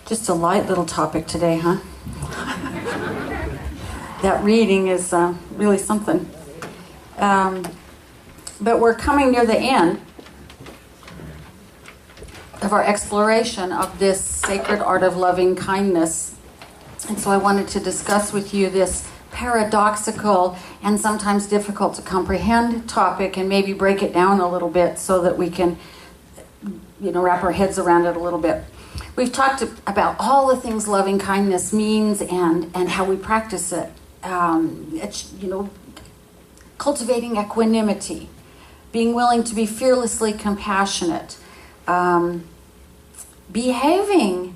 Just a light little topic today, huh? That reading is really something. But we're coming near the end of our exploration of this sacred art of loving kindness. And so I wanted to discuss with you this paradoxical and sometimes difficult to comprehend topic and maybe break it down a little bit so that we can, wrap our heads around it a little bit. We've talked about all the things loving kindness means and how we practice it. Cultivating equanimity, being willing to be fearlessly compassionate, behaving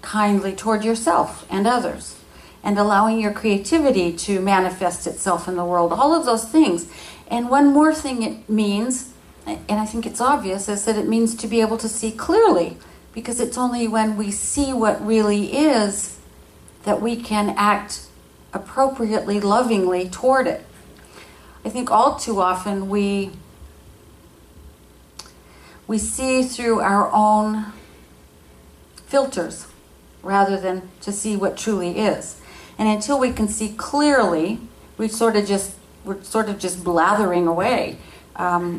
kindly toward yourself and others, and allowing your creativity to manifest itself in the world. All of those things. And one more thing it means, and I think it's obvious, is that it means to be able to see clearly, because it's only when we see what really is that we can act appropriately, lovingly toward it. I think all too often we see through our own filters rather than to see what truly is. And until we can see clearly, we're sort of just blathering away.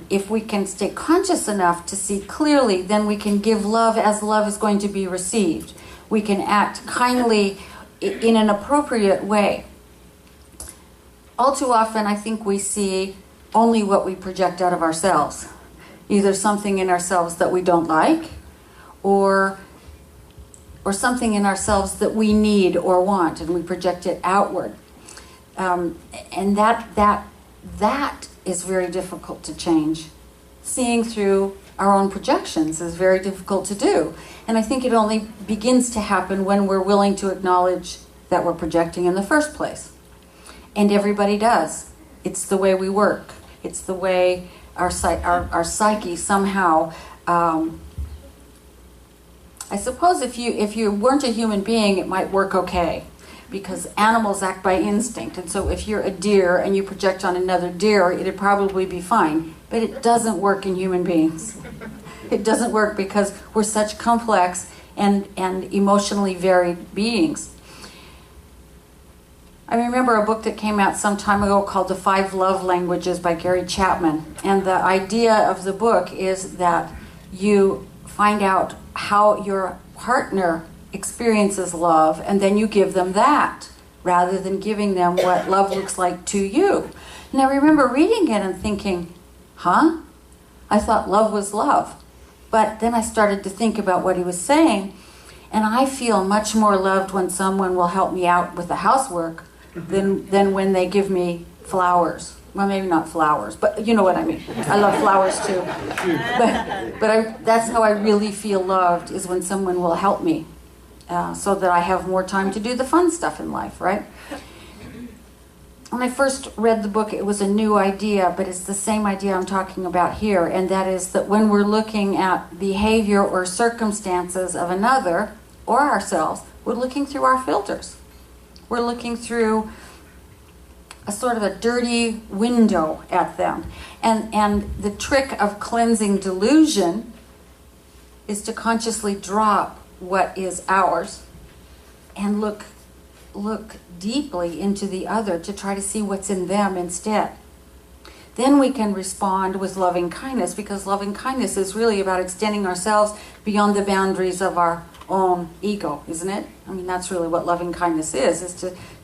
If we can stay conscious enough to see clearly, then we can give love as love is going to be received. We can act kindly in an appropriate way. All too often, I think we see only what we project out of ourselves. Either something in ourselves that we don't like, or something in ourselves that we need or want, and we project it outward. And that is very difficult to change. Seeing through our own projections is very difficult to do. And I think it only begins to happen when we're willing to acknowledge that we're projecting in the first place. And everybody does. It's the way we work. It's the way our psyche somehow... I suppose if you weren't a human being, it might work okay, because animals act by instinct. And so if you're a deer and you project on another deer, it'd probably be fine. But it doesn't work in human beings. It doesn't work because we're such complex and emotionally varied beings. I remember a book that came out some time ago called The 5 Love Languages by Gary Chapman. And the idea of the book is that you find out how your partner experiences love, and then you give them that, rather than giving them what love looks like to you. And I remember reading it and thinking, I thought love was love. But then I started to think about what he was saying, and I feel much more loved when someone will help me out with the housework than when they give me flowers. Well, maybe not flowers, but you know what I mean. I love flowers too. But that's how I really feel loved, is when someone will help me so that I have more time to do the fun stuff in life, right? When I first read the book, it was a new idea, but it's the same idea I'm talking about here, and that is that when we're looking at behavior or circumstances of another or ourselves, we're looking through our filters. We're looking through a sort of a dirty window at them. And the trick of cleansing delusion is to consciously drop what is ours and look deeply into the other to try to see what's in them instead. Then we can respond with loving kindness, because loving kindness is really about extending ourselves beyond the boundaries of our own ego, isn't it? I mean, that's really what loving kindness is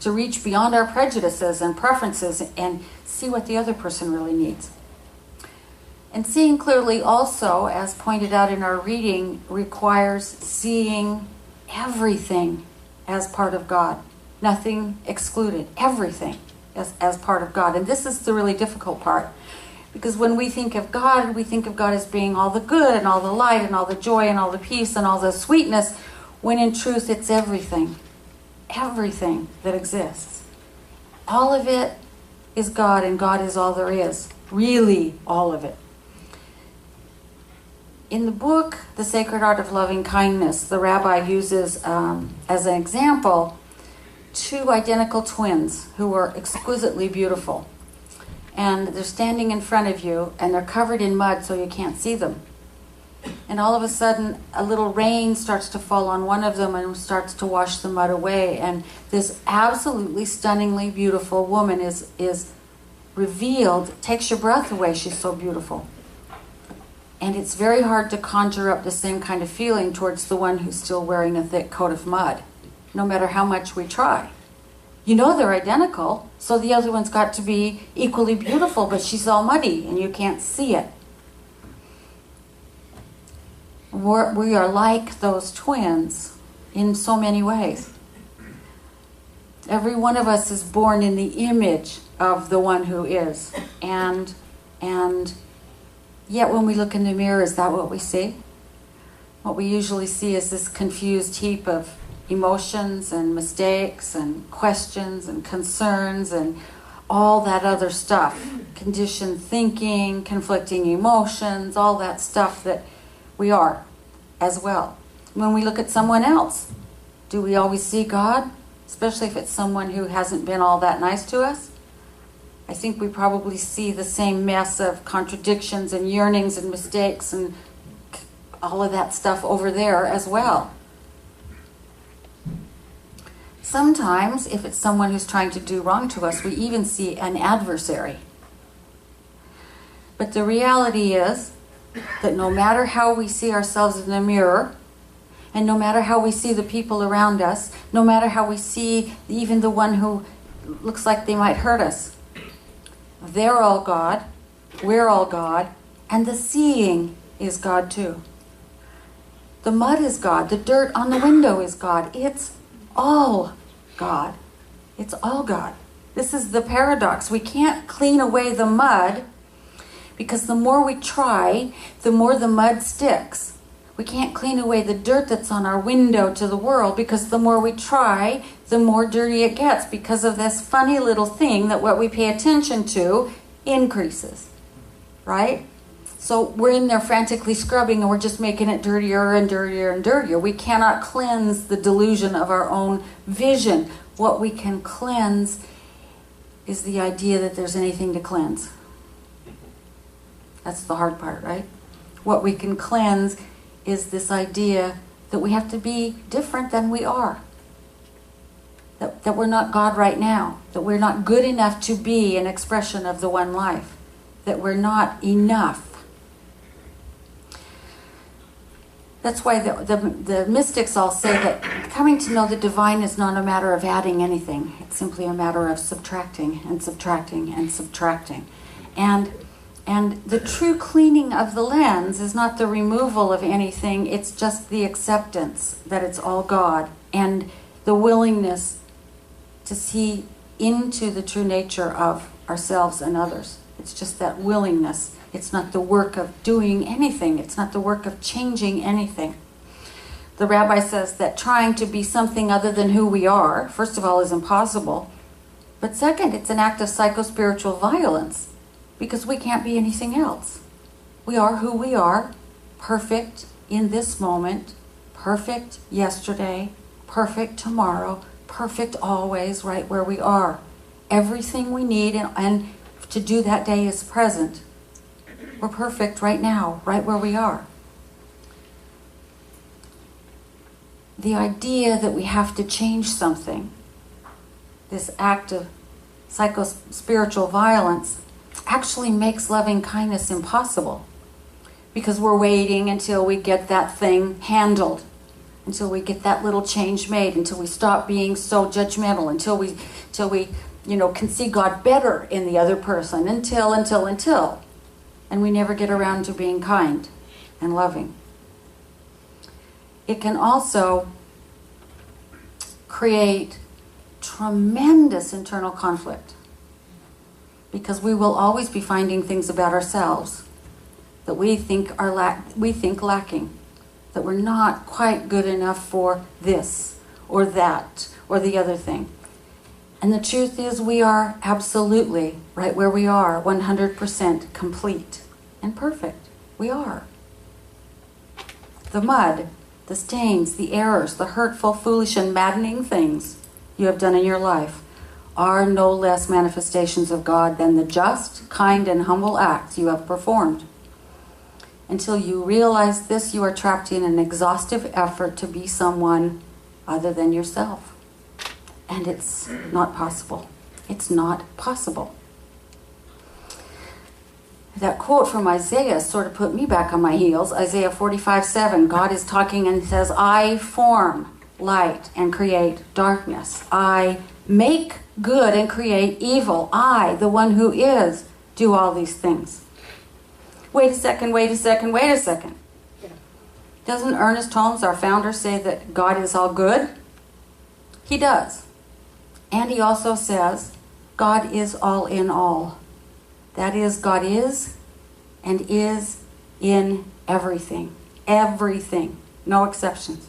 to reach beyond our prejudices and preferences and see what the other person really needs. And seeing clearly also, as pointed out in our reading, requires seeing everything as part of God. Nothing excluded. Everything as part of God. And this is the really difficult part. Because when we think of God, we think of God as being all the good and all the light and all the joy and all the peace and all the sweetness, when in truth it's everything. Everything that exists. All of it is God, and God is all there is. Really, all of it. In the book, The Sacred Art of Loving Kindness, the rabbi uses as an example 2 identical twins who are exquisitely beautiful. And they're standing in front of you, and they're covered in mud so you can't see them. And all of a sudden, a little rain starts to fall on one of them and starts to wash the mud away. And this absolutely stunningly beautiful woman is revealed. It takes your breath away. She's so beautiful. And it's very hard to conjure up the same kind of feeling towards the one who's still wearing a thick coat of mud, no matter how much we try. You know they're identical, so the other one's got to be equally beautiful, but she's all muddy and you can't see it. We are like those twins in so many ways. Every one of us is born in the image of the one who is. And yet when we look in the mirror, is that what we see? What we usually see is this confused heap of emotions and mistakes and questions and concerns and all that other stuff. Conditioned thinking, conflicting emotions, all that stuff that we are as well. When we look at someone else, do we always see God? Especially if it's someone who hasn't been all that nice to us? I think we probably see the same mess of contradictions and yearnings and mistakes and all of that stuff over there as well. Sometimes, if it's someone who's trying to do wrong to us, we even see an adversary. But the reality is that no matter how we see ourselves in the mirror, and no matter how we see the people around us, no matter how we see even the one who looks like they might hurt us, they're all God, we're all God, and the seeing is God too. The mud is God, the dirt on the window is God. It's all God. It's all God. This is the paradox. We can't clean away the mud because the more we try, the more the mud sticks. We can't clean away the dirt that's on our window to the world because the more we try, the more dirty it gets because of this funny little thing that what we pay attention to increases. Right? So we're in there frantically scrubbing and we're just making it dirtier and dirtier and dirtier. We cannot cleanse the delusion of our own vision. What we can cleanse is the idea that there's anything to cleanse. That's the hard part, right? What we can cleanse is this idea that we have to be different than we are. That we're not God right now. That we're not good enough to be an expression of the one life. That we're not enough. That's why the mystics all say that coming to know the divine is not a matter of adding anything. It's simply a matter of subtracting and subtracting and subtracting. And the true cleaning of the lens is not the removal of anything. It's just the acceptance that it's all God and the willingness to see into the true nature of ourselves and others. It's just that willingness. It's not the work of doing anything. It's not the work of changing anything. The rabbi says that trying to be something other than who we are, first of all, is impossible. But second, it's an act of psychospiritual violence because we can't be anything else. We are who we are, perfect in this moment, perfect yesterday, perfect tomorrow, perfect always, right where we are. Everything we need and to do that day is present. We're perfect right now, right where we are. The idea that we have to change something, this act of psychospiritual violence, actually makes loving kindness impossible. Because we're waiting until we get that thing handled, until we get that little change made, until we stop being so judgmental, until we can see God better in the other person, until. And we never get around to being kind and loving. It can also create tremendous internal conflict because we will always be finding things about ourselves that we think lacking, that we're not quite good enough for this or that or the other thing. And the truth is we are absolutely right where we are, 100% complete and perfect. We are. The mud, the stains, the errors, the hurtful, foolish, and maddening things you have done in your life are no less manifestations of God than the just, kind, and humble acts you have performed. Until you realize this, you are trapped in an exhaustive effort to be someone other than yourself. And it's not possible. It's not possible. That quote from Isaiah sort of put me back on my heels. Isaiah 45:7. God is talking and says, I form light and create darkness. I make good and create evil. I, the one who is, do all these things. Wait a second. Doesn't Ernest Holmes, our founder, say that God is all good? He does. And he also says, God is all in all. That is, God is and is in everything. Everything. No exceptions.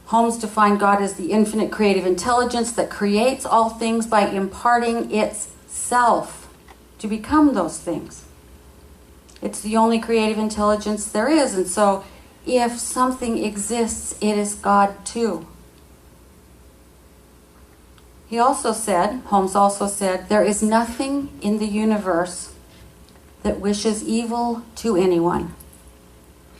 Holmes defined God as the infinite creative intelligence that creates all things by imparting its self to become those things. It's the only creative intelligence there is. And so if something exists, it is God too. Holmes also said, there is nothing in the universe that wishes evil to anyone.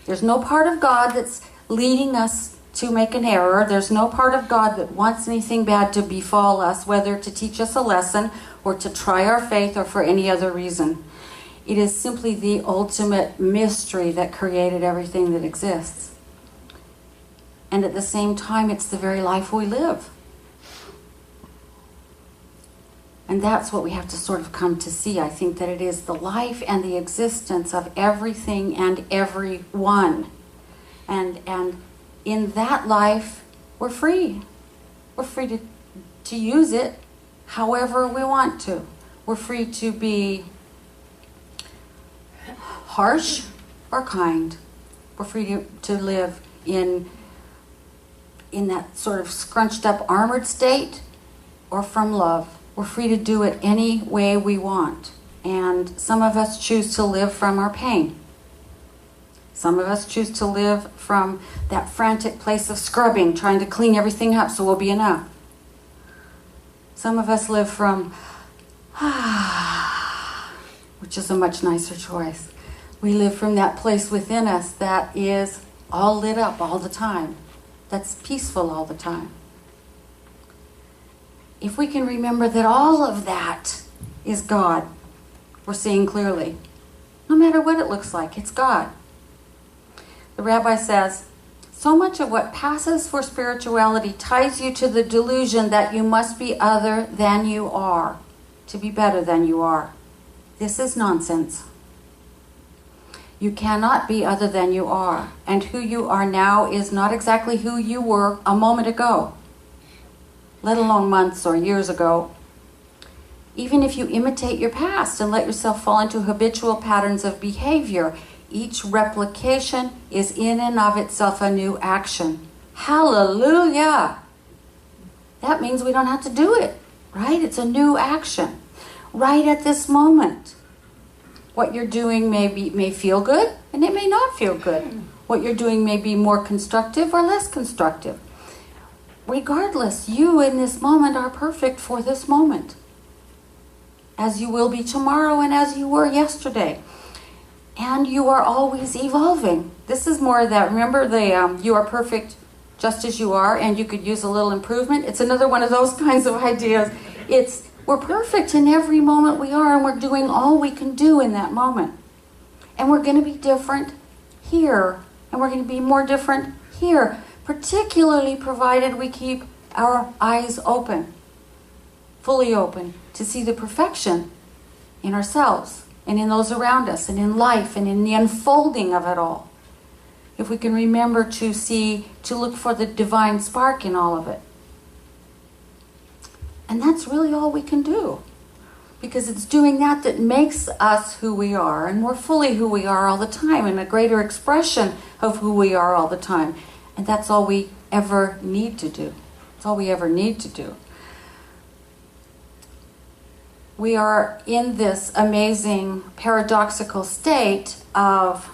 There's no part of God that's leading us to make an error. There's no part of God that wants anything bad to befall us, whether to teach us a lesson or to try our faith or for any other reason. It is simply the ultimate mystery that created everything that exists. And at the same time, it's the very life we live. And that's what we have to sort of come to see. I think that it is the life and the existence of everything and everyone. And in that life, we're free. We're free to use it however we want to. We're free to be harsh or kind. We're free to live in that sort of scrunched up, armored state or from love. We're free to do it any way we want. And some of us choose to live from our pain. Some of us choose to live from that frantic place of scrubbing, trying to clean everything up so we'll be enough. Some of us live from, which is a much nicer choice. We live from that place within us that is all lit up all the time, that's peaceful all the time. If we can remember that all of that is God, we're seeing clearly. No matter what it looks like, it's God. The rabbi says, so much of what passes for spirituality ties you to the delusion that you must be other than you are, to be better than you are. This is nonsense. You cannot be other than you are, and who you are now is not exactly who you were a moment ago, let alone months or years ago. Even if you imitate your past and let yourself fall into habitual patterns of behavior, each replication is in and of itself a new action. Hallelujah! That means we don't have to do it, right? It's a new action. Right at this moment. What you're doing may feel good, and it may not feel good. What you're doing may be more constructive or less constructive. Regardless, you in this moment are perfect for this moment, as you will be tomorrow and as you were yesterday. And you are always evolving. This is more of that, remember you are perfect just as you are, and you could use a little improvement. It's another one of those kinds of ideas. We're perfect in every moment we are, and we're doing all we can do in that moment. And we're going to be different here, and we're going to be more different here, particularly provided we keep our eyes open, fully open, to see the perfection in ourselves and in those around us and in life and in the unfolding of it all. If we can remember to look for the divine spark in all of it. And that's really all we can do. Because it's doing that makes us who we are, and we're fully who we are all the time, and a greater expression of who we are all the time. And that's all we ever need to do. It's all we ever need to do. We are in this amazing paradoxical state of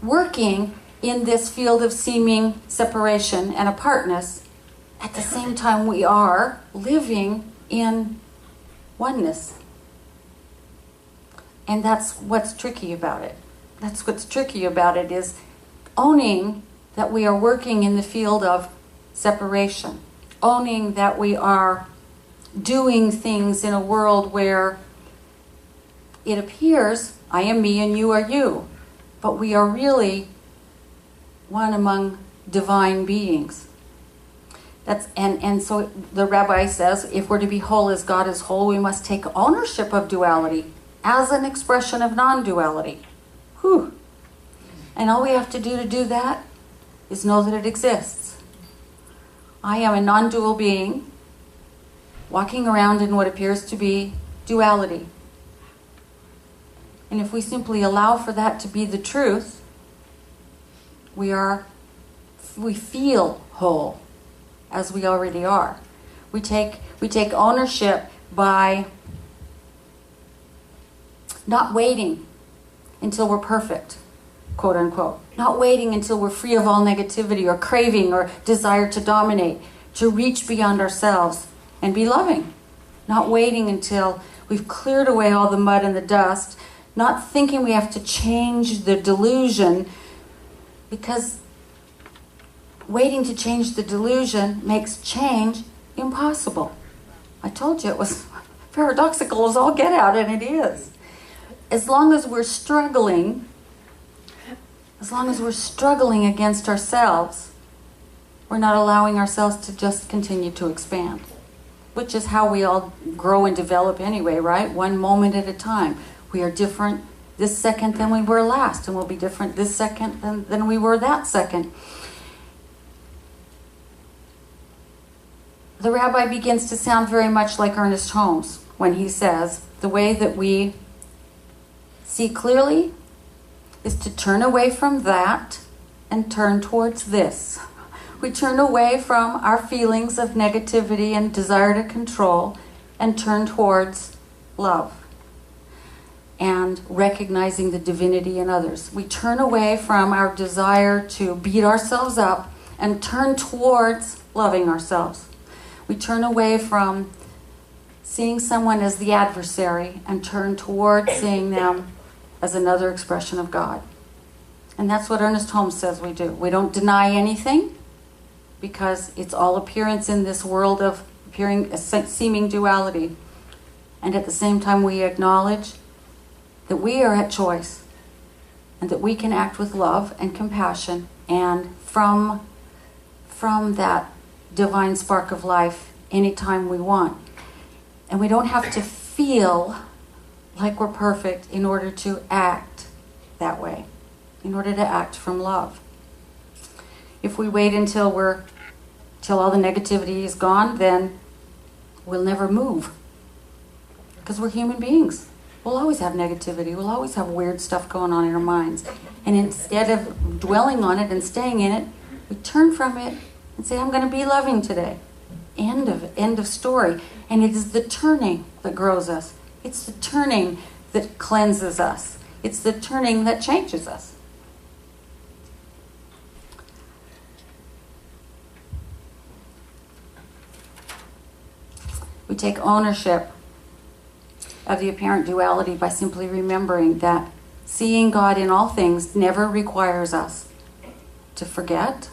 working in this field of seeming separation and apartness. At the same time, we are living in oneness. And that's what's tricky about it. That's what's tricky about it, is owning that we are working in the field of separation. Owning that we are doing things in a world where it appears I am me and you are you. But we are really one among divine beings. And so the rabbi says, if we're to be whole as God is whole, we must take ownership of duality as an expression of non-duality. Whew. And all we have to do that is know that it exists. I am a non-dual being walking around in what appears to be duality. And if we simply allow for that to be the truth, we feel whole, as we already are. We take ownership by not waiting until we're perfect, quote unquote. Not waiting until we're free of all negativity or craving or desire to dominate, to reach beyond ourselves and be loving. Not waiting until we've cleared away all the mud and the dust, not thinking we have to change the delusion, because waiting to change the delusion makes change impossible. I told you it was paradoxical as all get out, and it is. As long as we're struggling against ourselves, we're not allowing ourselves to just continue to expand, which is how we all grow and develop anyway, right? One moment at a time. We are different this second than we were last, and we'll be different this second than we were that second. The rabbi begins to sound very much like Ernest Holmes when he says, the way that we see clearly is to turn away from that and turn towards this. We turn away from our feelings of negativity and desire to control and turn towards love and recognizing the divinity in others. We turn away from our desire to beat ourselves up and turn towards loving ourselves. We turn away from seeing someone as the adversary and turn towards seeing them as another expression of God. And that's what Ernest Holmes says we do. We don't deny anything, because it's all appearance in this world of seeming duality. And at the same time, we acknowledge that we are at choice and that we can act with love and compassion, and from that divine spark of life anytime we want. And we don't have to feel like we're perfect in order to act that way, in order to act from love. If we wait until all the negativity is gone, then we'll never move. Because we're human beings. We'll always have negativity. We'll always have weird stuff going on in our minds. And instead of dwelling on it and staying in it, we turn from it and say, I'm going to be loving today. End of story. And it is the turning that grows us. It's the turning that cleanses us. It's the turning that changes us. We take ownership of the apparent duality by simply remembering that seeing God in all things never requires us to forget,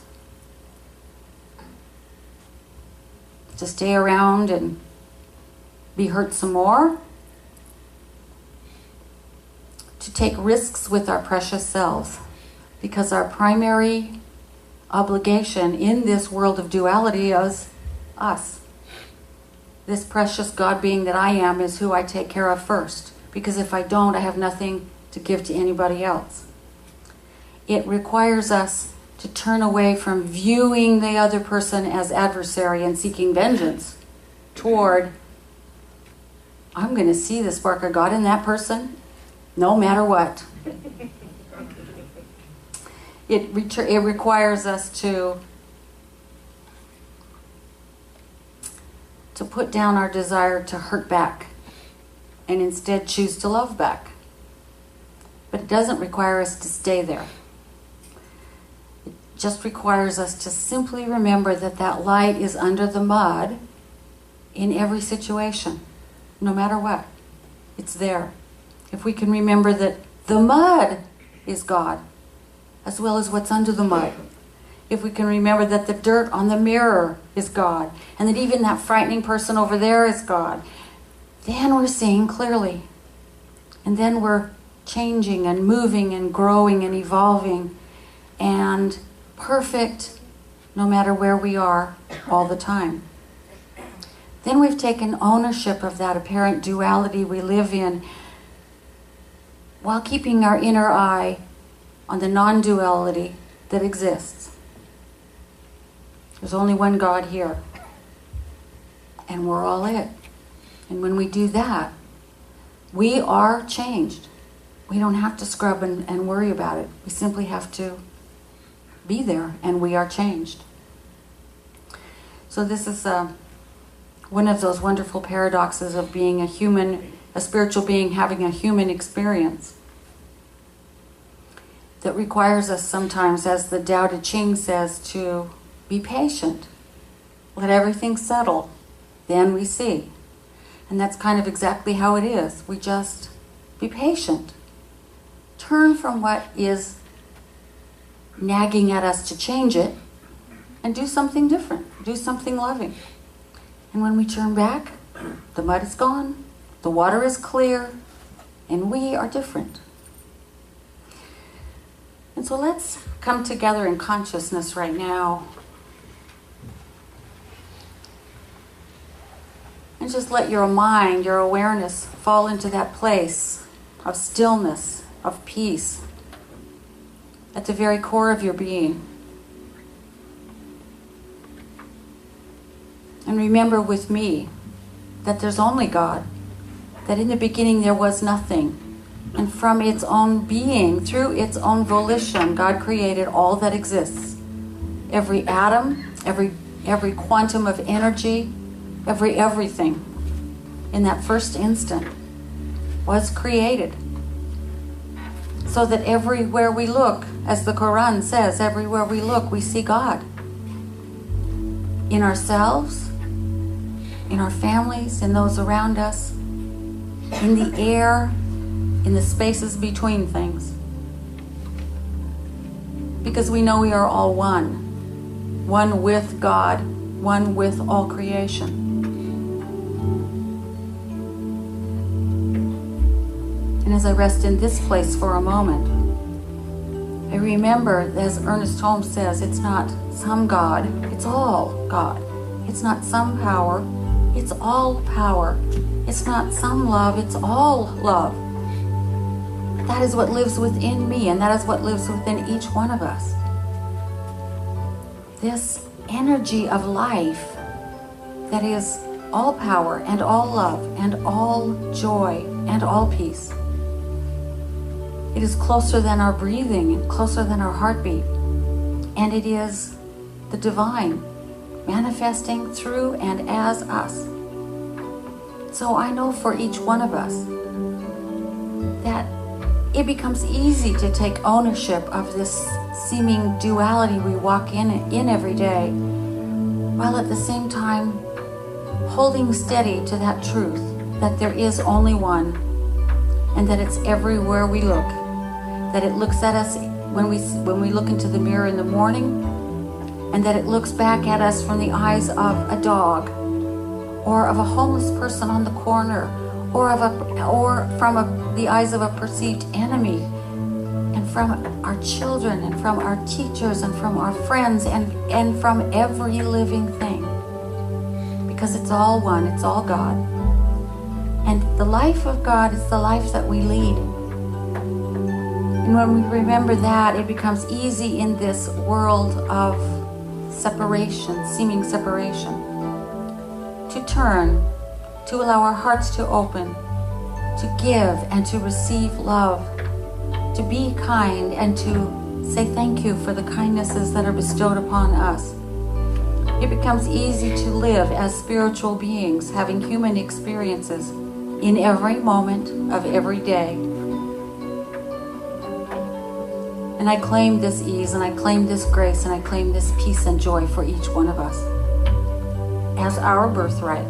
to stay around and be hurt some more, to take risks with our precious selves, because our primary obligation in this world of duality is us. This precious God being that I am is who I take care of first. Because if I don't, I have nothing to give to anybody else. It requires us to turn away from viewing the other person as adversary and seeking vengeance toward, I'm going to see the spark of God in that person no matter what. It requires us to put down our desire to hurt back and instead choose to love back. But it doesn't require us to stay there. It just requires us to simply remember that that light is under the mud in every situation, no matter what. It's there. if we can remember that the mud is God, as well as what's under the mud. If we can remember that the dirt on the mirror is God, and that even that frightening person over there is God, then we're seeing clearly. And then we're changing and moving and growing and evolving and perfect no matter where we are all the time. Then we've taken ownership of that apparent duality we live in while keeping our inner eye on the non-duality that exists. There's only one God here, and we're all it. And when we do that, we are changed. We don't have to scrub and worry about it. We simply have to be there, and we are changed. So this is one of those wonderful paradoxes of being a human, a spiritual being having a human experience that requires us sometimes, as the Tao Te Ching says, to be patient. Let everything settle. Then we see. And that's kind of exactly how it is. We just be patient. Turn from what is nagging at us to change it and do something different. Do something loving. And when we turn back, the mud is gone, the water is clear, and we are different. And so let's come together in consciousness right now and just let your mind, your awareness fall into that place of stillness, of peace, at the very core of your being. And remember with me that there's only God, that in the beginning there was nothing. And from its own being, through its own volition, God created all that exists. Every atom, every quantum of energy, everything in that first instant was created. So that everywhere we look, as the Quran says, everywhere we look, we see God. In ourselves, in our families, in those around us, in the air, in the spaces between things. Because we know we are all one. One with God, one with all creation. And as I rest in this place for a moment, I remember, as Ernest Holmes says, it's not some God, it's all God. It's not some power, it's all power. It's not some love, it's all love. That is what lives within me, and that is what lives within each one of us. This energy of life that is all power and all love and all joy and all peace. It is closer than our breathing and closer than our heartbeat. And it is the divine manifesting through and as us. So I know for each one of us that it becomes easy to take ownership of this seeming duality we walk in every day, while at the same time holding steady to that truth that there is only one, and that it's everywhere we look, that it looks at us when we look into the mirror in the morning, and that it looks back at us from the eyes of a dog, or of a homeless person on the corner, or from the eyes of a perceived enemy, and from our children, and from our teachers, and from our friends, and from every living thing. Because it's all one, it's all God. And the life of God is the life that we lead. And when we remember that, it becomes easy in this world of separation, seeming separation, to turn, to allow our hearts to open, to give and to receive love, to be kind and to say thank you for the kindnesses that are bestowed upon us. It becomes easy to live as spiritual beings, having human experiences in every moment of every day. And I claim this ease, and I claim this grace, and I claim this peace and joy for each one of us as our birthright.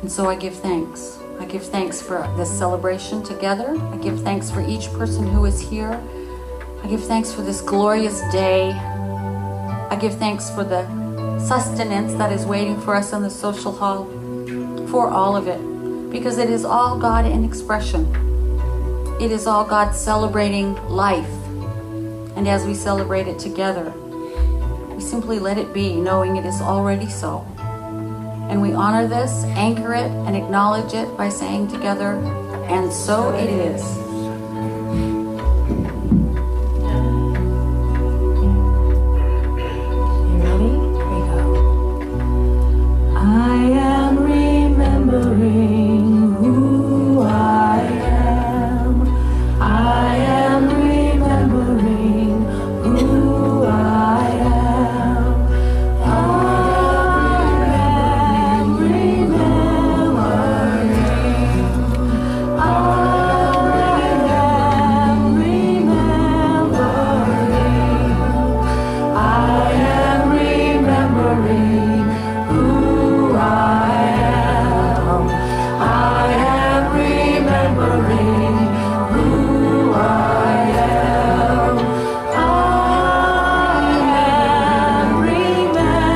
And so I give thanks. I give thanks for this celebration together. I give thanks for each person who is here. I give thanks for this glorious day. I give thanks for the sustenance that is waiting for us in the social hall, for all of it, because it is all God in expression. It is all God celebrating life. And as we celebrate it together, we simply let it be, knowing it is already so. And we honor this, anchor it, and acknowledge it by saying together, and so it is. You ready? Here we go. I am remembering who I am. I am remembering who I am. I am remembering. I am remembering. I am remembering who I am. I am remembering who I am. I am remembering. I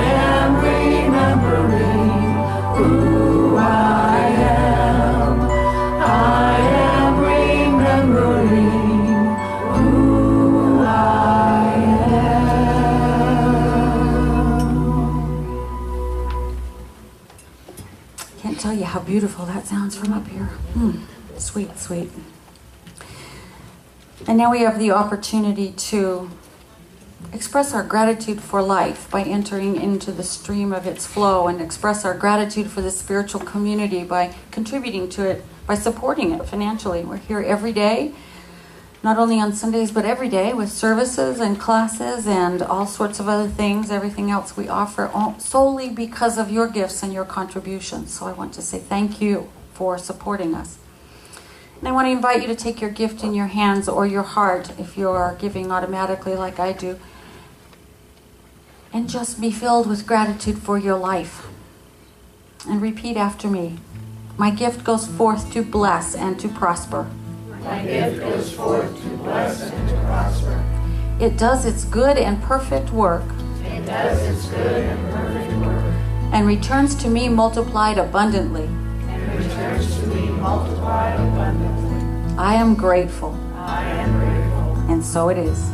am remembering. I am remembering who I am. I am remembering who I am. Can't tell you how beautiful that sounds from up here. Sweet, sweet. And now we have the opportunity to express our gratitude for life by entering into the stream of its flow, and express our gratitude for the spiritual community by contributing to it, by supporting it financially. We're here every day, not only on Sundays, but every day with services and classes and all sorts of other things, everything else we offer, solely because of your gifts and your contributions. So I want to say thank you for supporting us. And I want to invite you to take your gift in your hands or your heart, if you are giving automatically like I do, and just be filled with gratitude for your life. And repeat after me. My gift goes forth to bless and to prosper. My gift goes forth to bless and to prosper. It does its good and perfect work. It does its good and perfect work. And returns to me multiplied abundantly. And returns to me multiplied abundantly. I am grateful. I am grateful. And so it is.